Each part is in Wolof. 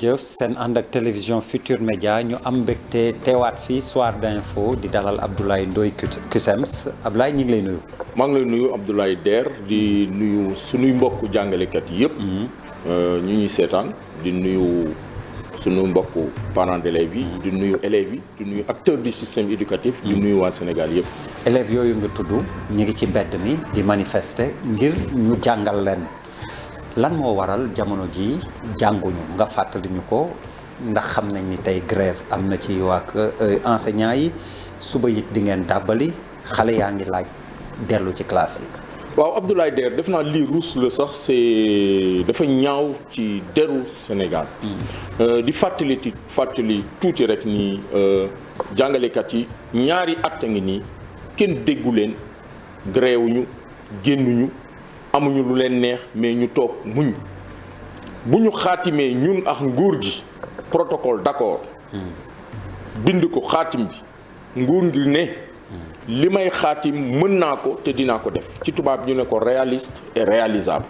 jëf seen ànd ak télévision Futur Média ñu am mbégte teewaat fii soir d'info di dalal Abdoulaye Ndoye CUSEMS Abdoulaye ñu ngi lay nuyu. maa ngi lay nuyu Abdoulaye Der di nuyu sunuy mbokku jàngalekat yëpp. ñu ñuy seetaan di nuyu sunu mbokku parents d'élèves yi. di nuyu élèves yi di nuyu acteurs du système éducatif. di nuyu waa Sénégal yëpp. élèves yooyu nga tudd ñu ngi ci mbedd mi di manifester ngir ñu jàngal leen. lan moo waral jamono ji jànguñu nga fàttali ñu ko ndax xam nañ ni tey grève am na ci waa enseignants yi suba it di ngeen dàbbali xale yaa ngi laaj dellu ci classe yi. waaw Abdoulaye Der def naa lii ruus la sax c'est dafa ñaaw ci deru Sénégal. di fàttali tuuti rek ni jàngalekat yi ñaari at a ngi nii kenn déggu leen grève ñu génnuñu. amuñu lu leen neex mais ñu toog muñ bu ñu xaatimee ñun ak nguur gi protocole d'accord bind ko xaatim bi nguur gi ne li may xaatim mën naa ko te dinaa ko def ci tubaab ñu ne ko réaliste et réalisable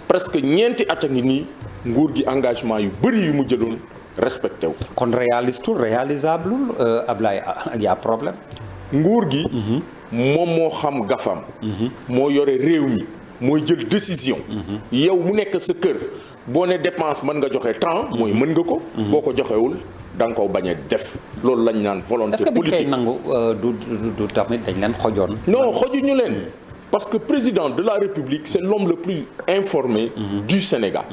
presque ñeenti at a ngi nii nguur gi engagement yu bëri yu mu jëloon respecté wu. kon réaliste réalisable Ablaye y a problème. nguur gi moom moo xam gafam moo yore réew mi mooy jël décision. yow mu nekk sa kër boo ne dépense mën nga joxe temps mooy mën nga ko. boo ko joxewul da nga ko bañ a def. loolu lañ naan volonté politique. est-ce que bu ñu koy nangu du tamit dañ leen xojoon. non xojuñu leen. parce que président de la République c'est l'homme le plus informé. du Sénégal.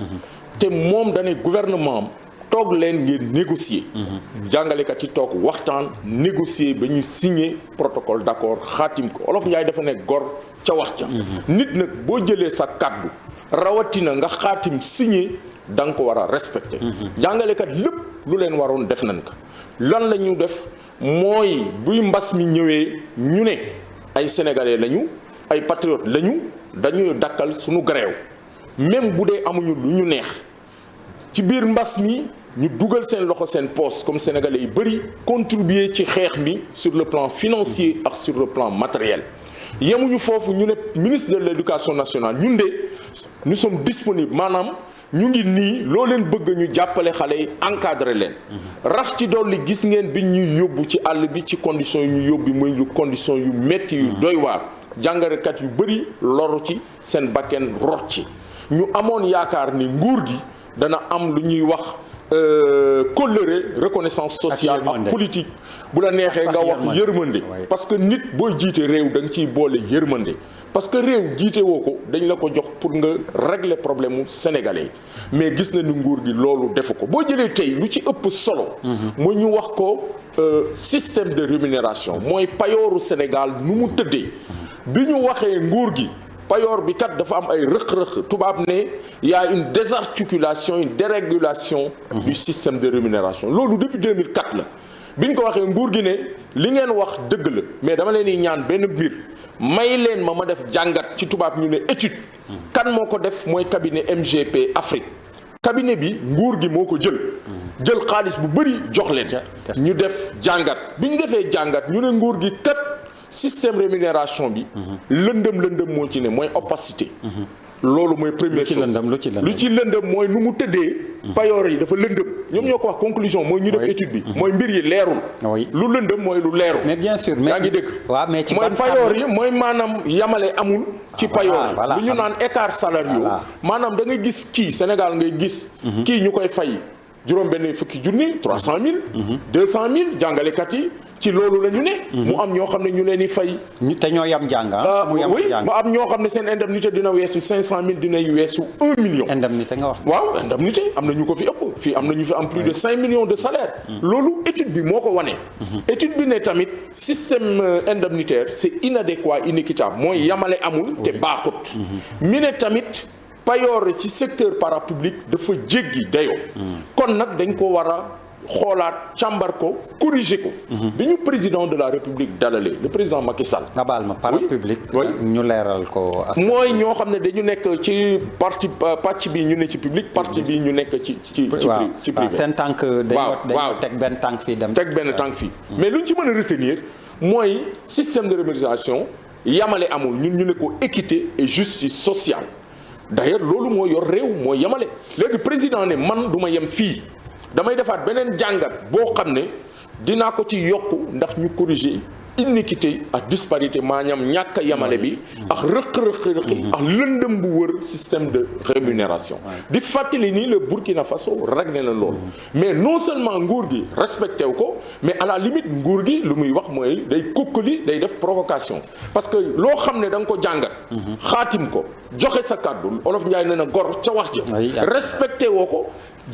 te moom dane gouvernement am toog leen ngeen négocier. jàngalekat yi toog waxtaan négocier ba ñu signer protocole d'accord xaatim ko Olof Njaay dafa ne gor ca wax ca. nit nag boo jëlee sa kàddu rawatina nga xaatim signer da nga ko war a respecter. jàngalekat lépp lu leen waroon def nañ ko lan la ñu def mooy buy mbas mi ñëwee ñu ne ay sénégalais lañu ay patriotes lañu dañuy dakkal suñu grève même bu dee amuñu lu ñu neex ci biir mbas mi. ñu dugal seen loxo seen poste comme sénégalais yi bëri contribuer ci xeex mi sur le plan financier ak sur le plan matériel yemuñu foofu ñu ne ministre de l'éducation nationale ñun de nous sommes disponibles maanaam ñu ngi nii loo leen bëgg ñu jàppale xale yi encadrer leen rax ci dolli gis ngeen bi ñuy yóbbu ci àll bi ci conditions yu ñu yóbbu muy lu conditions yu metti yu doy waar jàngalekat yu bëri loru ci seen bakken rot ci ñu amoon yaakaar ni nguur gi dana am lu ñuy wax kóllëre reconnaissance sociale ak politique bu la neexee nga wax yërmande parce que nit booy jiite réew da nga ciy boole yërmande parce que réew jiite woo ko dañ la ko jox pour nga régler problème mu sénégalais mais gis na ni nguur gi loolu defu ko boo jëlee tey lu ci ëpp solo mooy ñu wax ko système de rémunération mooy payooru Sénégal nu mu tëddee bi ñu waxee nguur gi payoor bi kat dafa am ay rëq-rëq tubaab ne y a une désarticulation une dérégulation du système de rémunération loolu depuis 2004 la bi ñu ko waxee nguur gi ne li ngeen wax dëgg la mais dama leen di ñaan benn mbir may leen ma def jàngat ci tubaab ñu ne étude kan moo ko def mooy cabinet MGP Afrique cabinet bi nguur gi moo ko jël xaalis bu bëri jox leen ñu def jàngat bi ñu defee jàngat ñu ne nguur gi kat système rémunération bi lëndëm moo ci ne mooy opacité loolu mooy première chose lu ci lëndëm mooy nu mu tëddee payoor yi dafa lëndëm ñoom ñoo ko wax conclusion mooy ñu def étude bi mooy mbir yi leerul lu lëndëm mooy lu leerul mais bien sûr yaa ngi dégg mooy payoor yi mooy maanaam yamale amul ci payoor yi lu ñu naan écart salariaux maanaam da ngay gis kii Sénégal ngay gis kii ñu koy fay juróom benn fukki junni 300 000 200 000 jàngalekat yi ci loolu la ñu ne mu am ñoo xam ne ñu leen di fay te ñoo yam jàng oui mu am ñoo xam ne seen indemnité dina weesu 500 000 dina weesu 1 million indemnité nga wax waaw indemnité am na ñu ko fi ëpp fii am na ñu fi am plus de 5 millions de salaire loolu étude bi moo ko wane étude bi ne tamit système indemnitaire c'est inadéquat inéquitable mooy yamale amul te baaxut mi ne tamit payoor ci secteur parapublic dafa jéggi dayoo kon nag dañ ko war a xoolaat càmbar ko corriger ko bi ñu président de la république dalalee le président Macky Sall nga baal ma parapublic ñu leeral ko mooy ñoo xam ne dañu nekk ci pàcc bi ñu ne ci public parti bi ñu nekk ci privé seen tànk dañoo teg benn tànk fii dem teg benn tànk fii mais lu ñu ci mën a retenir mooy système de rémunération yamale amul ñun ñu ne ko équité et justice sociale d'ailleurs loolu moo yor réew moo yemale léegi président ne man du ma yem fii damay defaat beneen jàngat boo xam ne dinaa ko ci yokku ndax ñu corriger iniquité ak disparité maanaam ñàkk a yamale bi ak rëq-rëq yi ak lëndëm bu wër système de rémunération di fàttali nii le Burkina Faso réglé na loolu mais non seulement nguur gi respecté wu ko mais à la limite nguur gi lu muy wax mooy day kokkali day def provocation parce que loo xam ne da nga ko jàngat xaatim ko joxe sa kàddu Olof Njaay nee na gor ca wax ja respecté woo ko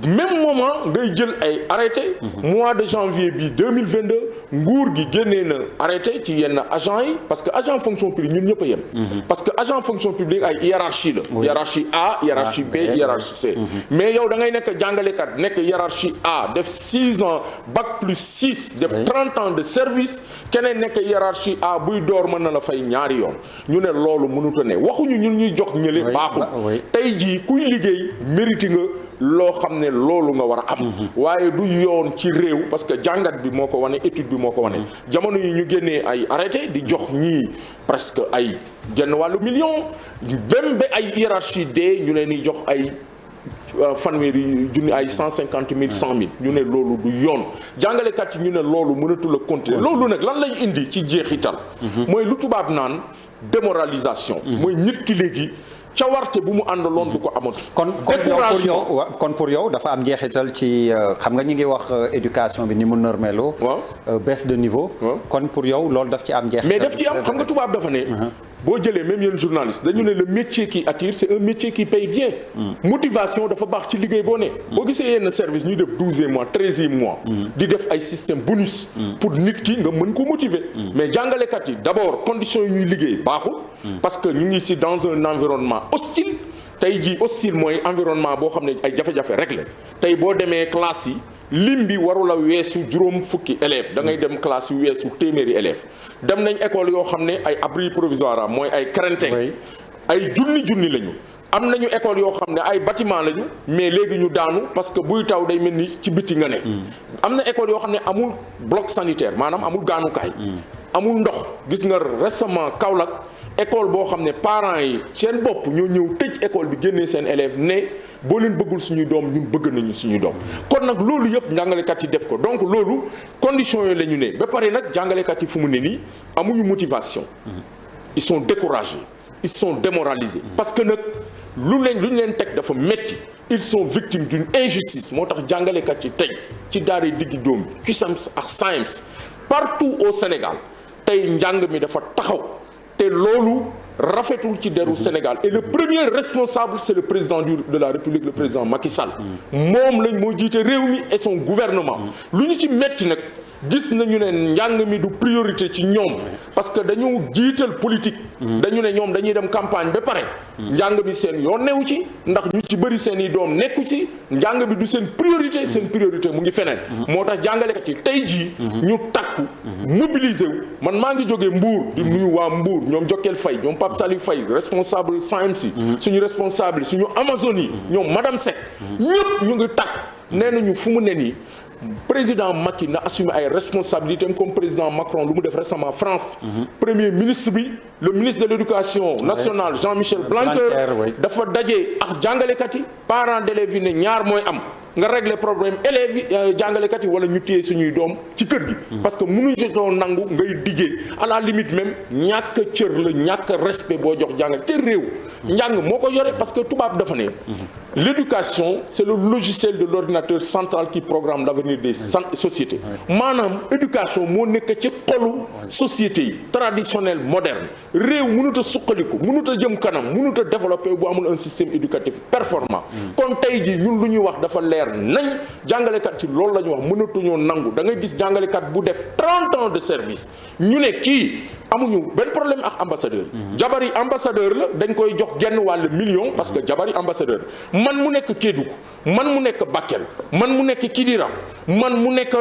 même moment ngay jël ay arrêté mois de janvier bi 2022 nguur gi génnee na arrêté ci yenn agent yi parce que agent fonction publique ñun ñëpp a yem parce que agent fonction publique ay hiérarchie la hiérarchie A hiérarchie B hiérarchie C mais yow da ngay nekk jàngalekat nekk hiérarchie A def 6 ans bac plus 6 def 30 ans de service keneen nekk hiérarchie A buy door mën na la fay ñaari yoon ñu ne loolu mënut a ne waxuñu ñun ñuy jox ñële baaxul tey jii kuy liggéey mérite nga loo xam ne loolu nga war a am waaye du yoon ci réew parce que jàngat bi moo ko wane étude bi moo ko wane jamono yi ñu génnee ay arrêté di jox ñii presque ay genn wàllu million même ba ay hiérarchie D ñu leen di jox ay fanweeri junni ay 150 000 100 000 ñu ne loolu du yoon jàngalekat yi ñu ne loolu mënatul a continuer loolu nag lan lay indi ci jeexital mooy lu tubaab naan démoralisation mooy nit ki léegi cawarte bu mu àndaloon du ko amati. kon pour yow dafa am njeexital ci xam nga ñi ngi wax éducation bi ni mu normelo baisse de niveau. kon pour yow loolu daf ci am njeexital. mais daf ci am xam nga tubaab dafa ne. boo jëlee même yéen journaliste dañu ne le métier qui attire c'est un métier qui paye bien. motivation dafa baax ci liggéey boo ne. boo gisee yenn service ñuy def 12e mois 13e mois. di def ay système bonus. pour nit ki nga mën ko motiver. mais jàngalekat yi d'abord conditions yi ñuy liggéey baaxul. parce que ñu ngi ci dans un environnement hostile. tey jii hostile mooy environnement boo xam ne ay jafe-jafe rek la tey boo demee classe yi lim bi warul a weesu juróom fukki élèves da ngay dem classe yu weesu téeméeri élèves dem nañ école yoo xam ne ay abri provisoire mooy ay craintin ay junni lañu am nañu école yoo xam ne ay bâtiment lañu mais léegi ñu daanu parce que buy taw day mel ni ci biti nga ne am na école yoo xam ne amul bloc sanitaire maanaam amul gaanukaay amul ndox gis nga récemment Kaolack école boo xam ne parents yi seen bopp ñoo ñëw tëj école bi génnee seen élèves ne boo leen bëggul suñuy doom ñun bëgg nañu suñuy doom kon nag loolu yëpp jàngalekat yi def ko donc loolu conditions yooyu la ñu ne ba pare nag jàngalekat yi fu mu ne nii amuñu motivation ils sont découragés ils sont démoralisés parce que nag lu ñu leen teg dafa metti ils sont victimes d'une injustice moo tax jàngalekat yi tey ci daara diggi doom bi CUSEMS ak SAEMS partout au Sénégal tey njàng mi dafa taxaw te loolu rafetul ci deru Sénégal et le premier responsable c'est le président de la République le président Macky Sall moom lañ moo jiite réew mi et son gouvernement lu ñu ci metti nag gis nañu ne njàng mi du priorité ci ñoom parce que dañu jiital politique dañu ne ñoom dañuy dem campagne ba pare njàng mi seen yoon newu ci ndax ñu ci bëri seen i doom nekku ci njàng bi du seen priorité mu ngi feneen moo tax jàngalekat yi tey jii ñu takku mobiliser wu man maa ngi jógee Mbour di nuyu waa Mbour ñoom Jokkel Faye ñoom Pape Salif Faye responsable SAEMS suñu responsable suñu Amazonie ñoom madame Seck ñëpp ñu ngi takk nee nañu fu mu ne nii président Macky na assumé ay responsabilités comme président Macron lu mu def récemment France premier ministre bi le ministre de l'éducation nationale Jean-Michel Blanquer dafa daje ak jàngalekat yi parents d'élèves yi ne ñaar mooy am nga régler problème élèves yi jàngalekat yi wala ñu téye suñuy doom ci kër gi parce que mënuñu jotoo nangu ngay diggee à la limite même ñàkk cër la ñàkk respect boo jox jàngale te réew njàng moo ko yore parce que tubaab dafa ne l'éducation c'est le logiciel de l'ordinateur central qui programme l'avenir des sociétés maanaam éducation moo nekk ci xolu société yi traditionnelle moderne réew mënut a suqaliku mënut a jëm kanam mënut a développer bu amul un système éducatif performant kon tey jii ñun lu ñuy wax dafa leer nañ jàngalekat ci loolu la ñu wax mënatuñoo nangu da ngay gis jàngalekat bu def 30 ans de service ñu ne kii amuñu benn problème ak ambassadeur jabari ambassadeur la dañ koy jox genn wàll million parce que jabari ambassadeur man mu nekk Kédougou man mu nekk Bakel man mu nekk Kidira man mu nekk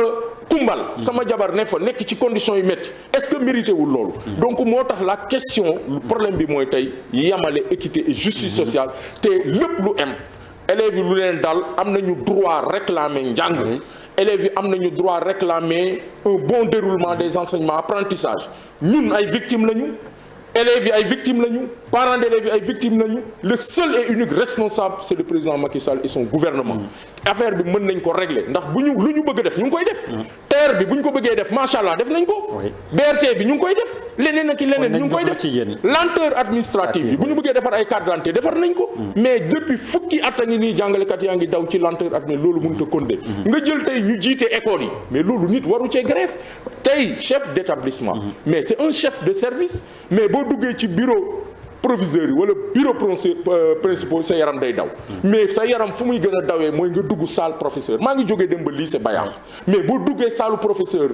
Koumbal sama jabar ne fa nekk ci conditions yu métti est-ce que mérité wul loolu donc moo tax la question problème bi mooy tey yamale équité et justice sociale te lépp lu am élèves yi lu leen dal am nañu droit réclamer njàng élèves yi am nañu droit réclamer un bon déroulement des enseignements apprentissage ñun ay victimes lañu élèves yi ay victimes lañu parents d'élèves yi ay victimes lañu le seul et unique responsable c'est le président Macky Sall et son gouvernement. affaire bi mën nañ ko régler ndax bu ñu lu ñu bëgg a def ñu ngi koy def. TER bi bu ñu ko bëggee def macha allah def nañ ko. BRT bi ñu ngi koy def leneen ak leneen ñu ngi koy def. lenteur administrative bi bu ñu bëggee defar ay carte d'identité defar nañ ko. mais depuis fukki at a ngi nii jàngalekat yaa ngi daw ci lenteur at mais loolu mënut a continuer. nga jël tey ñu jiite école yi mais loolu nit waru cee grève tey chef d'établissement. mais c'est un chef de service mais boo duggee ci bureau proviseur yi wala bureau principal sa yaram day daw mais sa yaram fu muy gën a dawee mooy nga dugg salle professeur maa ngi jógee dem ba lycée Bayaax mais boo duggee salle professeur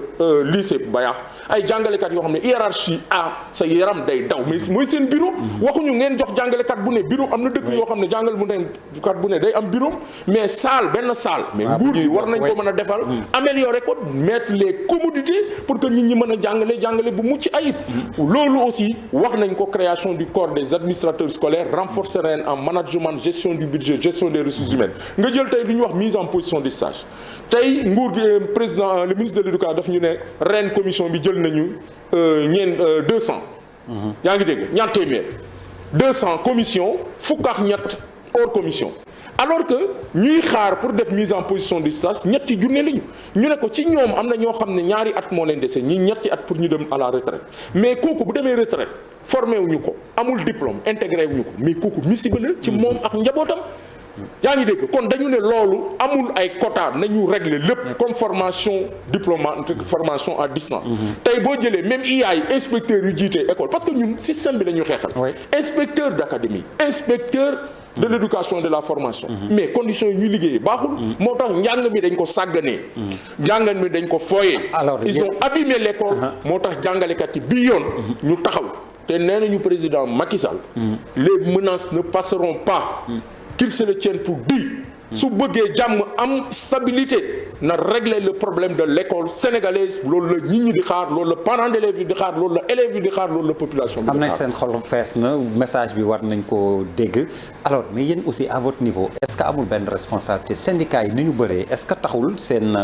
lycée Bayaax ay jàngalekat yoo xam ne hiérarchie A sa yaram day daw mais mooy seen bureau waxuñu ngeen jox jàngalekat bu ne bureau am na dëkk yoo xam ne jàngalekat bu ne day am bureau mais salle benn salle mais nguur gi war nañ ko mën a defal améliorer ko mettre les commodités pour que nit ñi mën a jàngale bu mucc ayib loolu aussi wax nañ ko création du corps des administrateurs scolaires renforcer leen en management gestion du budget gestion des ressources humaines nga jël tey lu ñuy wax mise en position des sages tey nguur gi président le ministre de l'éducation daf ñu ne ren commission bi jël nañu 200 yaa ngi dégg ñaar téeméer 200 commission fukk ak ñett hors commission alors que ñuy xaar pour def mise en position des sages ñetti junne lañu ñu ne ko ci ñoom am na ñoo xam ne ñaari at moo leen dese ñi ñetti at pour ñu dem à la retraite mais kooku bu demee retraite formé wuñu ko amul diplôme intégré wuñu ko mais kooku misiba la ci moom ak njabootam yaa ngi dégg kon dañu ne loolu amul ay quota nañu régler lépp comme formation diplômante formation à distance tey boo jëlee même IA yi inspecteurs yu jiite école parce que ñun système bi la ñu xeexal inspecteur d'académie inspecteur de l'éducation et de la formation mais conditions yi ñuy liggéeyee baaxul moo tax njàng mi dañ ko sàgganee njàng mi dañ ko fooyee ils ont abîmé l'école moo tax jàngalekat yi bii yoon ñu taxaw te nee nañu président Macky Sall les menaces ne passeront pas qu'il se le tienne pour dit su bëggee jàmm am stabilité na régler le problème de l'école sénégalaise loolu la nit ñi di xaar loolu la parents d'élèves yi di xaar loolu la élèves yi di xaar loolu la population bi am nañ seen xol fees na message bi war nañ ko dégg alors mais yéen aussi à votre niveau est-ce que amul benn responsabilité syndicat yi ni ñu bëree est-ce que taxul seen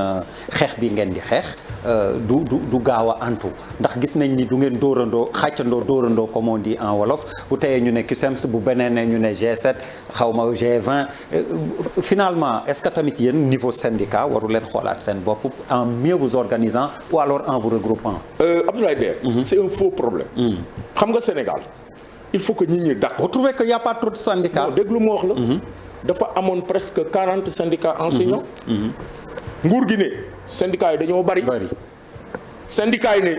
xeex bi ngeen di xeex du gaaw a antu ndax gis nañ ni du ngeen dóorandoo dóorandoo comme on dit en wolof bu teyee ñu ne CUSEMS bu beneen ne ñu ne G7 xawma G20 finalement est-ce que tamit yéen niveau syndicat waru leen xoolaat seen bopp en mieux vous organisant ou alors en vous regroupant. Abdoulaye Der c'est un faux problème xam nga Sénégal il faut que nit ñi d'accord. vous trouvez qu'il y a pas trop de syndicats. déglu ma wax la dafa amoon presque 40 syndicats enseignants nguur gi ne syndicats yi dañoo bari syndicats yi ne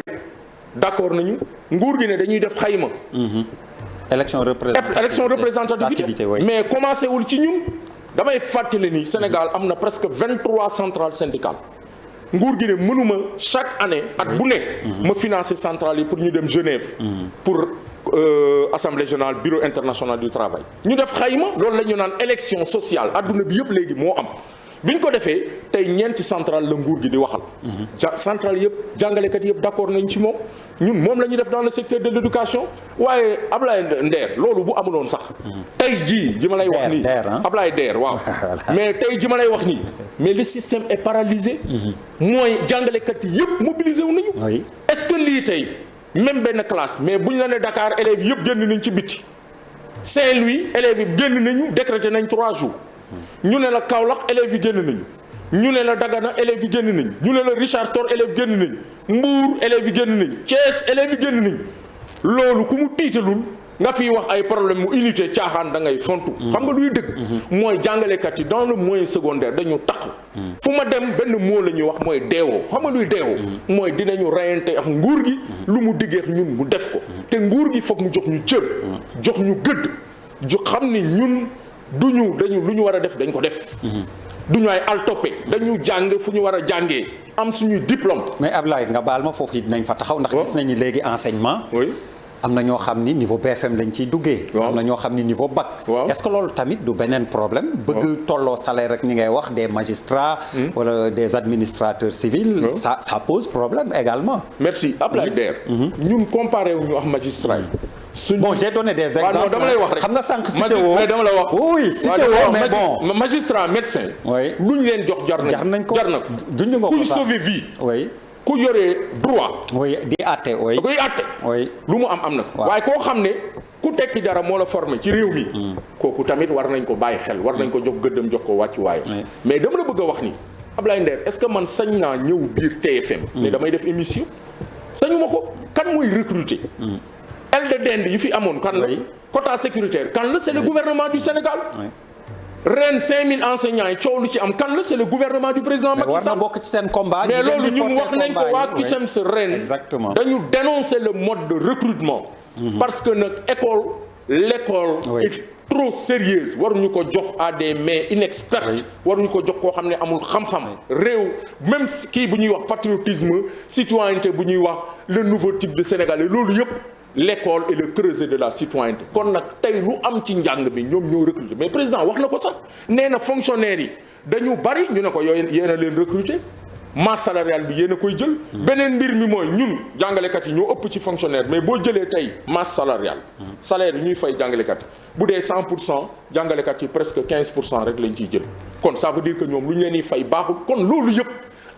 d'accord nañu nguur gi ne dañuy def xayma élection représentativité mais commencé wul ci ñun damay fàttali ni Sénégal am na presque 23 centrales syndicales nguur gi ne mënuma chaque année at bu ne ma financer centrales yi pour ñu dem Genève pour assemblée générale bureau international du travail ñu def xayma loolu la ñu naan élection sociale adduna bi yëpp léegi moo am bi ñu ko defee tey ñeenti centrale la nguur gi di waxal centrale yëpp jàngalekat yëpp d'accord nañ ci moom ñun moom la ñuy def dans le secteur de l'éducation waaye Ablaye Nder loolu bu amuloon sax tey ji ma lay wax nii Ablaye Nder waaw mais tey ji ma lay wax nii mais le système est paralysé mooy jàngalekat yi yëpp mobilisé wu nañu est-ce que lii tey même benn classe mais bu ñu la ne Dakar élèves yëpp génn nañ ci biti Saint-Louis élèves yi génn nañu décrété nañ 3 jours ñu ne la Kaolack élèves yi génn nañu ñu ne la Dagana élèves yi génn nañu ñu ne la Richard Toll élèves génn nañu Mbour élèves yi génn nañu Thiès élèves yi génn nañu loolu ku mu tiitalul nga fiy wax ay problème mu unité caaxaan da ngay fontu xam nga luy dëgg mooy jàngalekat yi dans le moyen secondaire dañu takku fu ma dem benn mot la ñuy wax mooy deewoo xam nga luy deewoo mooy dinañu reyante ak nguur gi lu mu diggeex ñun mu def ko te nguur gi foog mu jox ñu cër jox ñu gëdd ju xam ni ñun dañu lu ñu war a def dañ ko def duñu ay al toppe dañu jàng fu ñu war a jàngee am suñuy diplôme mais Ablaye nga baal ma foofu it nañ fa taxaw ndax gis nañu léegi enseignement am na ñoo xam ni niveau BFM lañ ciy duggee am na ñoo xam ni niveau bac est-ce que loolu tamit du beneen problème bëgg tolloo salaire rek ni ngay wax des magistrats wala des administrateurs civils ça pose problème également merci Ablaye Der ñun comparé wu ñu ak magistrat yi bon j'ai donné des exemples non dama lay wax rek xam nga sànq cité woo dama la wax oui cité woo mais bon magistrat médecin lu ñu leen jox jar nañ ko junj nga ko kuy sauver vie ku yoree droit. oui di àtte oui. da koy àtte. oui lu mu am na. waaye koo xam ne ku tekki dara moo la formé ci réew mi. kooku tamit war nañ ko bàyyi xel war nañ ko jox gëddam jox ko wàccuwaayam. mais dama la bëgg a wax ni Ablaye Nder est-ce que man sañ naa ñëw biir TFM. ne damay def émission. sañu ma ko kan mooy recruter. aile de dinde yi fi amoon kan la. quota sécuritaire kan la c'est le gouvernement du Sénégal. ren 5000 enseignants yi coow lu ci am kan la c'est le gouvernement du président Macky Sall. war na bokk ci seen combat. mais loolu ñun wax nañ ko waa CUSEMS ren. exactement dañu dénoncer le mode de recrutement. parce que nag l'école est trop sérieuse waruñu ko jox à des mains inexpertes. waruñu ko jox koo xam ne amul xam-xam. réew même kii bu ñuy wax patriotisme citoyenneté bu ñuy wax le nouveau type de Sénégalais loolu yëpp. l'école est le creuset de la citoyenneté kon nag tey lu am ci njàng bi ñoom ñoo recruter mais président wax na ko sax nee na fonctionnaires yi dañu bari ñu ne ko yéen a leen recruter masse salariale bi yéen a koy jël. beneen mbir mi mooy ñun jàngalekat yi ñoo ëpp ci fonctionnaire mais boo jëlee tey masse salariale. salaire yi ñuy fay jàngalekat yi bu dee 100% jàngalekat yi presque 15% rek lañ ciy jël kon ça veut dire que ñoom lu ñu leen di fay baaxul kon loolu yëpp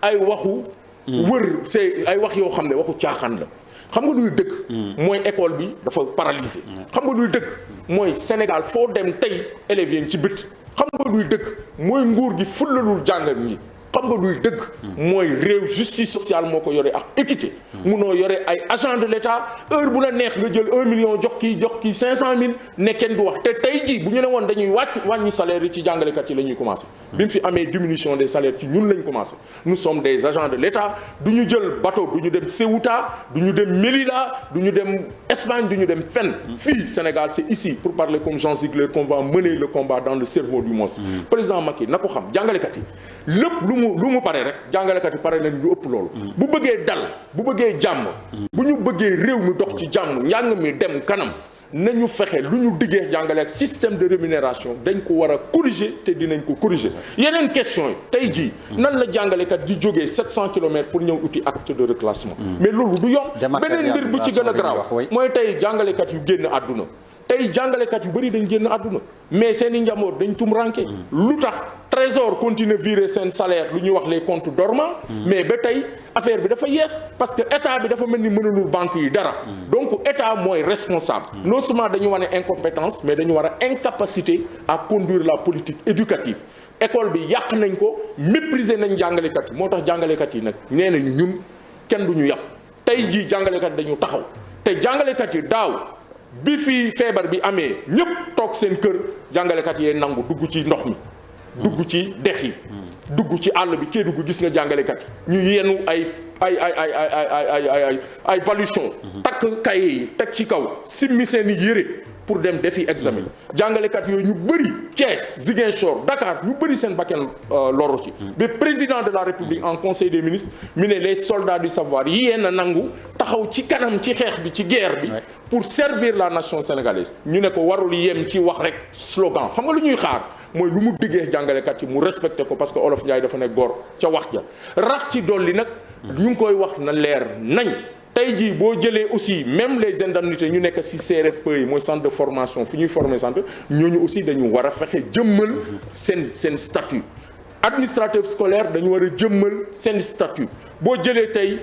ay waxu. wër c'est ay wax yoo xam ne waxu caaxaan la. xam nga luy dëgg. mooy école bi dafa paralysé. xam nga luy dëgg mooy Sénégal foo dem tey élèves yi ci bët. xam nga luy dëgg mooy nguur gi fullalul jàngal ñi. xam nga luy dëgg mooy réew justice sociale moo ko yore ak équité. munoo yore ay agent de l'État heure bu la neex nga jël 1 million jox kii 500 000 ne kenn du wax te tey jii bu ñu ne woon dañuy wàññi salaire yi ci jàngalekat yi la ñuy commencé. bi mu fi amee diminution des salaires ci ñun lañ commencé nous sommes des agents de l'État du ñu jël bateau du ñu dem Ceuta du ñu dem Melilla du ñu dem Espagne du ñu dem fenn. fii Sénégal c'est ici pour parler comme Jean Ziegler qu'on va mener le combat dans le cerveau du monstre. président Macky na ko xam jàngalekat yi lépp lu mu pare rek jàngalekat yi pare nañ lu ëpp loolu. bu bëggee dal bu bëggee jàmm. bu ñu bëggee réew mi dox ci jàmm njàng mi dem kanam. nañu fexe lu ñu diggee jàngale ak système de rémunération dañ ko war a corriger te dinañ ko corriger yeneen question yi tey jii nan la jàngalekat di jógee 700 kilomètres pour ñëw uti acte de reclassement mais loolu du yoon beneen mbir bu ci gën a garaaw mooy tey jàngalekat yu génn àdduna tey jàngalekat yu bëri dañ génn àdduna mais seen i njaboot dañ tum ranké lu tax trésor continue virer seen salaire lu ñuy wax les comptes dormants mais ba tey affaire bi dafa yéex parce que état bi dafa mel ni mënalul banque yi dara donc état mooy responsable non seulement dañu wane incompétence mais dañu war a incapacité à conduire la politique éducative école bi yàq nañ ko mépriser nañ jàngalekat yi moo tax jàngalekat yi nag nee nañu ñun kenn duñu yàpp tey jii jàngalekat dañu taxaw te jàngalekat yi daaw bi fi feebar bi amee ñëpp toog seen kër jàngalekat yee nangu dugg ci ndox mi dugg ci dex yi dugg ci àll bi kee dugg gis nga jàngalekat yi ñu yenu ay baluchon takk kaye yi teg ci kaw simmi seen i yére pour dem defi examen jàngalekat yooyu ñu bëri Thiès Ziguinchor Dakar ñu bëri seen bakkan loru ci ba président de la République en conseil des ministres mu ne les soldats du savoir yéen a nangu taxaw ci kanam ci xeex bi ci guerre bi pour servir la nation sénégalaise ñu ne ko warul yem ci wax rek slogan xam nga lu ñuy xaar mooy lu mu diggee jàngalekat yi mu respecté ko parce que Olof Ndiaye dafa ne góor ca wax ja rax ci dolli nag ñu ngi koy wax na leer nañ tey jii boo jëlee aussi même les indemnités ñu nekk ci CRFPE yi mooy centre de formation fi ñuy former centre ñooñu aussi dañu war a fexe jëmmal seen statut administrateur scolaire dañu war a jëmmal seen statut boo jëlee tey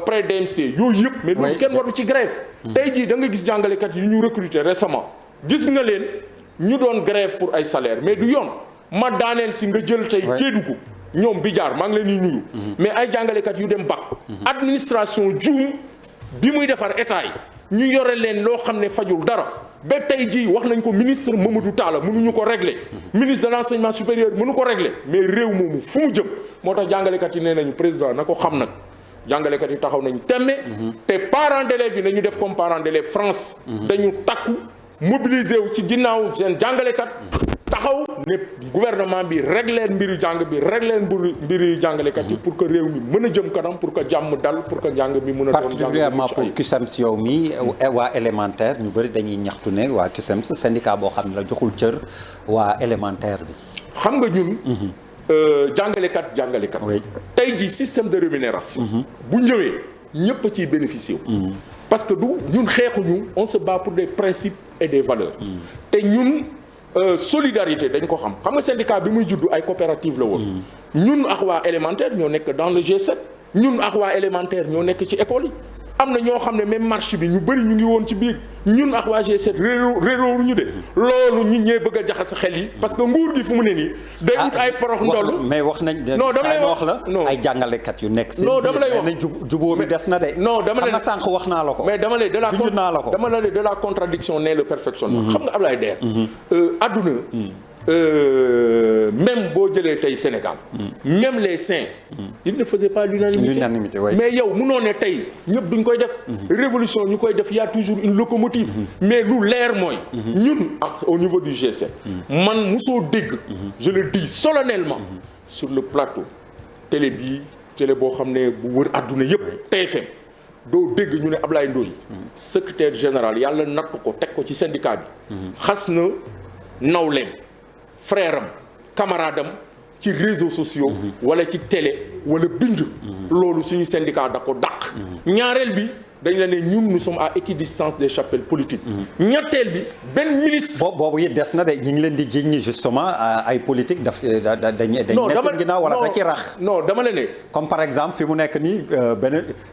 pré DMC yooyu yëpp mais loolu kenn waru ci grève tey jii da nga gis jàngalekat yi ñu recruter récemment gis nga leen ñu doon grève pour ay salaire mais du yoon ma daaneel si nga jël tey Kédougou ñoom bi jaar maa ngi leen di nuyu mais ay jàngalekat yu dem bac administration juum bi muy defar état yi ñu yore leen loo xam ne fajul dara ba tey jii wax nañ ko ministre Mamadou Talla mënuñu ko régler ministre de l'enseignement supérieur mënu ko régler mais réew moomu fu mu jëm moo tax jàngalekat yi nee nañu président na ko xam nag jàngalekat yi taxaw nañ temme te parents d'élèves yi nañu def comme parents d'élèves France dañu takku mobiliser wu ci ginnaaw seen jàngalekat taxaw ne gouvernement bi régler mbiru jàng bi régler mbiru jàngalekat yi pour que réew mi mën a jëm kanam pour que jàmm dal pour que njàng mi mën a doon particulièrement pour CUSEMS yow mi waa élémentaire ñu bëri dañuy ñaxtu ne waa CUSEMS syndicat boo xam ne la joxul cër waa élémentaire bi xam nga ñun jàngalekat tey ji système de rémunération bu ñëwee ñëpp a ciy bénéficier wu parce que du ñun xeexuñu on se bat pour des principes et des valeurs te ñun solidarité dañ ko xam nga syndicat bi muy juddu ay coopérative la woon ñun ak waa élémentaire ñoo nekk dans le G7 ñun ak waa élémentaire ñoo nekk ci école yi am na ñoo xam ne même marche bi ñu bëri ñu ngi woon ci biir ñun ak waa G7 réeróoru ñu de loolu ñi ñee bëgg a jaxase xel yi parce que nguur gi fu mu ne nii day wut ay porox ndoll mais wax nañ non dama lay wax la ay jàngalekat yu nekk seen non dama lay wax jubóo bi des na de non dama xam nga sànq wax naa la ko mais dama lay de la contradiction naît le perfectionnement xam nga Ablaye Der adduna même boo jëlee tey Sénégal même les saints ils ne faisaient pas l'unanimité oui. mais yow mënoo ne tey ñëpp duñ koy def révolution ñu koy def y a toujours une locomotive mais lu leer mooy ñun ak au niveau du G7 man mosoo dégg je le dis solennellement sur le plateau télé boo xam ne bu wër adduna yëpp TFM doo dégg ñu ne Ablaye Ndoye secrétaire général yàlla natt ko teg ko ci syndicat bi xas na nawleem frère am camarade am ci réseaux sociaux wala ci télé wala bind loolu suñu syndicat da ko dàq ñaareel bi dañ la ne ñun nous sommes à équidistance des chapelles politiques ñetteel bi benn ministre boobu it des na de ñu ngi leen di jiñ ñi justement ay politique dañ ne seen ginnaaw wala da ci rax non dama la ne comme par exemple fi mu nekk nii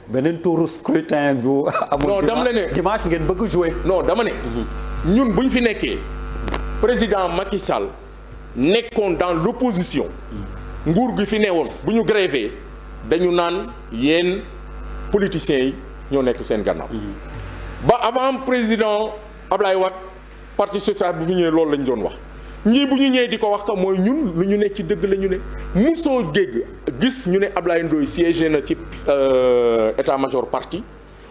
beneen tour scrutin bu amul dimanche ngeen bëgg jouer non dama ne ñun buñ fi nekkee président Macky Sall nekkoon dans l'opposition nguur gi fi newoon bu ñu grévé dañu naan yéen politiciens yi ñoo nekk seen gannaaw ba avant président Ablaye Wade parti socialiste bu fi ñëwee loolu lañ doon wax ñii bu ñu ñëwee di ko wax ka mooy ñun lu ñu ne ci dëgg la ñu ne musoo dégg gis ñu ne Ablaye Ndoye siégé na ci état-major parti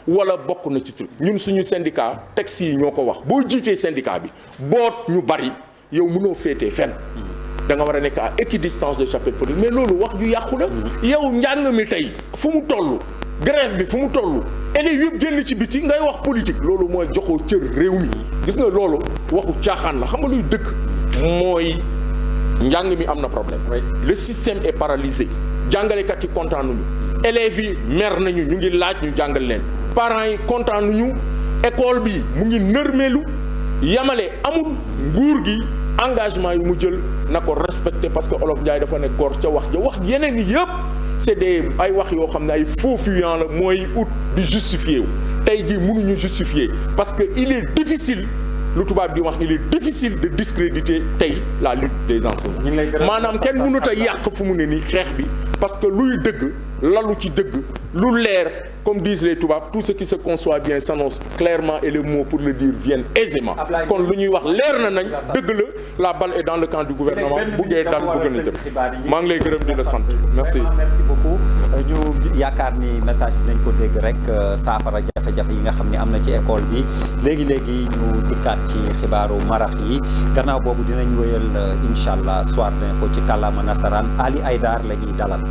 wala bokk na ci truc ñun suñu syndicat texte yi ñoo ko wax boo jiitee syndicat bi boot ñu bari yow mënoo féetee fenn da nga war a nekk à équidistance de chapelle politique mais loolu wax ju yàqu la yow njàng mi tey fu mu toll grève bi fu mu toll élèves yëpp génn ci biti ngay wax politique loolu mooy joxoo cër réew mi gis nga loolu waxu caaxaan la xam nga luy dëkk mooy njàng mi am na problème le système est paralysé jàngalekat yi kontaan nañu élèves yi mer nañu ñu ngi laaj ñu jàngal leen parents yi kontaan nañu école bi mu ngi nërmeelu yamale amul nguur gi engagement yi mu jël na ko respecté parce que Olof Ndiaye dafa ne góor ca wax ja wax yeneen yëpp c'est des ay wax yoo xam ne ay faux fuyant la mooy ut di justifier wu tey jii mënuñu justifier parce que il est difficile lu tubaab di wax il est difficile de discréditer tey la lutte des enseignants maanaam kenn mënut a yàq fu mu ne nii xeex bi parce que luy dëgg lalu ci dëgg lu leer comme disent les tubaab tout ce qui se conçoit bien s'annonce clairement et les mots pour le dire viennent aisément kon lu ñuy wax leer na nañ dëgg la balle est dans le camp du gouvernement buggee daal bëgg na jëm maa ngi lay gërëm di la sant merci beaucoup ñu yaakaar ni message bi nañ ko dégg rek saafara jafe-jafe yi nga xam ne am na ci école bi léegi ñu dikkaat ci xibaaru marax yi gannaaw boobu dinañ wéyal incha allah soir d'info ci kàllaama nasaraan Ali Aïdar la ñuy dalal